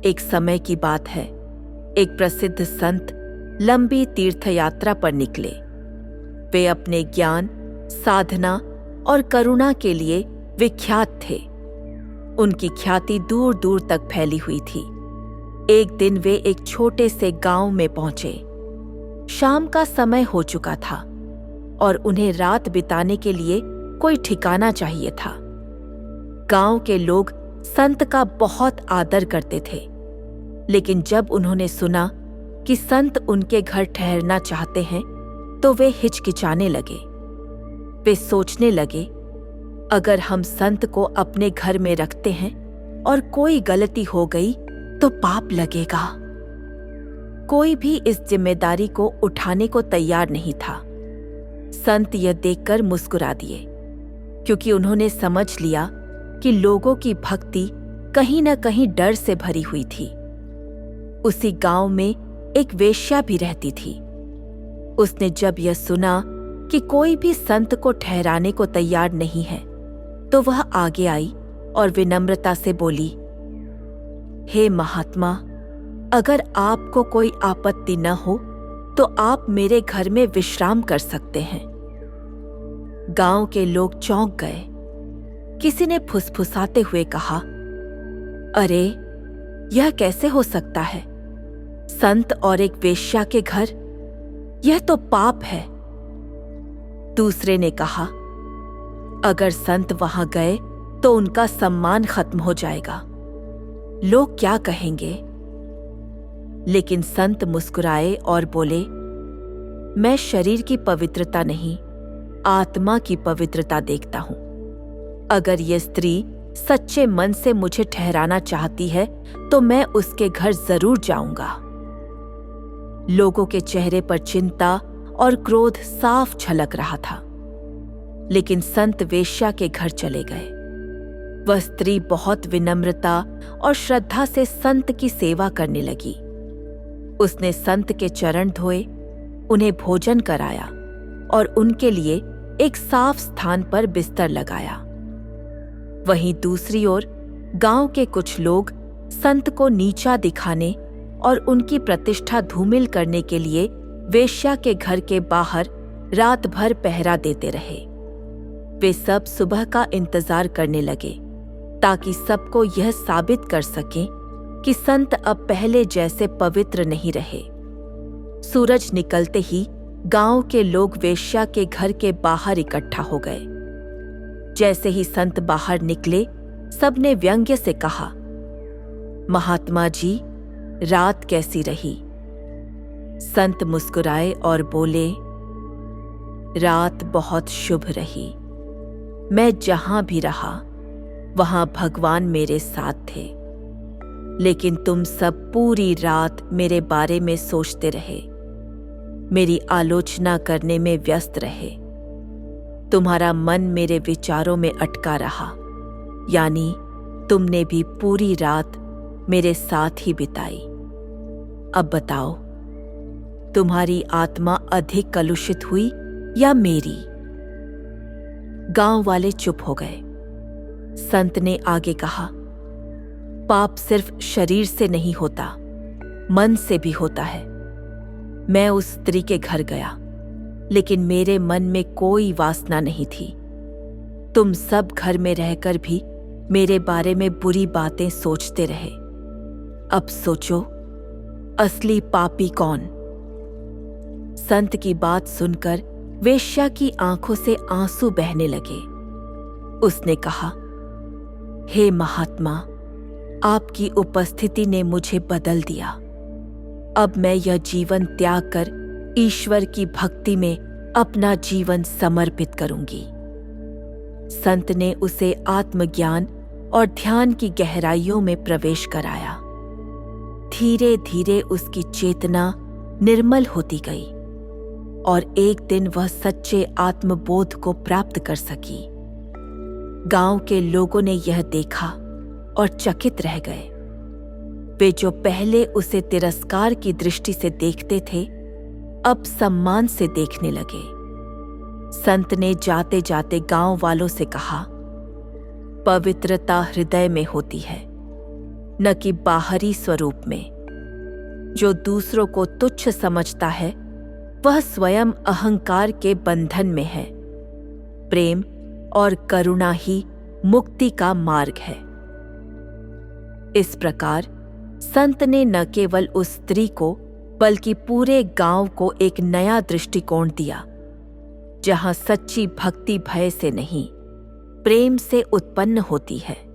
एक समय की बात है, एक प्रसिद्ध संत लंबी तीर्थ यात्रा पर निकले। वे अपने ज्ञान, साधना और करुणा के लिए विख्यात थे। उनकी ख्याति दूर दूर तक फैली हुई थी। एक दिन वे एक छोटे से गांव में पहुंचे। शाम का समय हो चुका था और उन्हें रात बिताने के लिए कोई ठिकाना चाहिए था। गांव के लोग संत का बहुत आदर करते थे, लेकिन जब उन्होंने सुना कि संत उनके घर ठहरना चाहते हैं तो वे हिचकिचाने लगे। वे सोचने लगे, अगर हम संत को अपने घर में रखते हैं और कोई गलती हो गई तो पाप लगेगा। कोई भी इस जिम्मेदारी को उठाने को तैयार नहीं था। संत यह देखकर मुस्कुरा दिए, क्योंकि उन्होंने समझ लिया कि लोगों की भक्ति कहीं न कहीं डर से भरी हुई थी। उसी गांव में एक वेश्या भी रहती थी। उसने जब यह सुना कि कोई भी संत को ठहराने को तैयार नहीं है, तो वह आगे आई और विनम्रता से बोली, हे महात्मा, अगर आपको कोई आपत्ति न हो तो आप मेरे घर में विश्राम कर सकते हैं। गांव के लोग चौंक गए। किसी ने फुसफुसाते हुए कहा, अरे, यह कैसे हो सकता है? संत और एक वेश्या के घर, यह तो पाप है। दूसरे ने कहा, अगर संत वहां गए तो उनका सम्मान खत्म हो जाएगा। लोग क्या कहेंगे? लेकिन संत मुस्कुराए और बोले, मैं शरीर की पवित्रता नहीं, आत्मा की पवित्रता देखता हूं। अगर यह स्त्री सच्चे मन से मुझे ठहराना चाहती है तो मैं उसके घर जरूर जाऊंगा। लोगों के चेहरे पर चिंता और क्रोध साफ झलक रहा था। लेकिन संत वेश्या के घर चले गए। वह स्त्री बहुत विनम्रता और श्रद्धा से संत की सेवा करने लगी। उसने संत के चरण धोए, उन्हें भोजन कराया और उनके लिए एक साफ स्थान पर बिस्तर लगाया। वहीं दूसरी ओर गांव के कुछ लोग संत को नीचा दिखाने और उनकी प्रतिष्ठा धूमिल करने के लिए वेश्या के घर के बाहर रात भर पहरा देते रहे। वे सब सुबह का इंतजार करने लगे ताकि सबको यह साबित कर सकें कि संत अब पहले जैसे पवित्र नहीं रहे। सूरज निकलते ही गांव के लोग वेश्या के घर के बाहर इकट्ठा हो गए। जैसे ही संत बाहर निकले, सबने व्यंग्य से कहा, महात्मा जी, रात कैसी रही? संत मुस्कुराए और बोले, रात बहुत शुभ रही। मैं जहां भी रहा वहां भगवान मेरे साथ थे, लेकिन तुम सब पूरी रात मेरे बारे में सोचते रहे, मेरी आलोचना करने में व्यस्त रहे। तुम्हारा मन मेरे विचारों में अटका रहा, यानी तुमने भी पूरी रात मेरे साथ ही बिताई। अब बताओ, तुम्हारी आत्मा अधिक कलुषित हुई या मेरी? गांव वाले चुप हो गए। संत ने आगे कहा, पाप सिर्फ शरीर से नहीं होता, मन से भी होता है। मैं उस स्त्री के घर गया, लेकिन मेरे मन में कोई वासना नहीं थी। तुम सब घर में रहकर भी मेरे बारे में बुरी बातें सोचते रहे। अब सोचो, असली पापी कौन? संत की बात सुनकर वेश्या की आंखों से आंसू बहने लगे। उसने कहा, हे महात्मा, आपकी उपस्थिति ने मुझे बदल दिया। अब मैं यह जीवन त्याग कर ईश्वर की भक्ति में अपना जीवन समर्पित करूंगी। संत ने उसे आत्मज्ञान और ध्यान की गहराइयों में प्रवेश कराया। धीरे धीरे उसकी चेतना निर्मल होती गई और एक दिन वह सच्चे आत्मबोध को प्राप्त कर सकी। गांव के लोगों ने यह देखा और चकित रह गए। वे जो पहले उसे तिरस्कार की दृष्टि से देखते थे, अब सम्मान से देखने लगे। संत ने जाते जाते गांव वालों से कहा, पवित्रता हृदय में होती है। न कि बाहरी स्वरूप में। जो दूसरों को तुच्छ समझता है वह स्वयं अहंकार के बंधन में है। प्रेम और करुणा ही मुक्ति का मार्ग है। इस प्रकार संत ने न केवल उस स्त्री को बल्कि पूरे गांव को एक नया दृष्टिकोण दिया, जहां सच्ची भक्ति भय से नहीं, प्रेम से उत्पन्न होती है।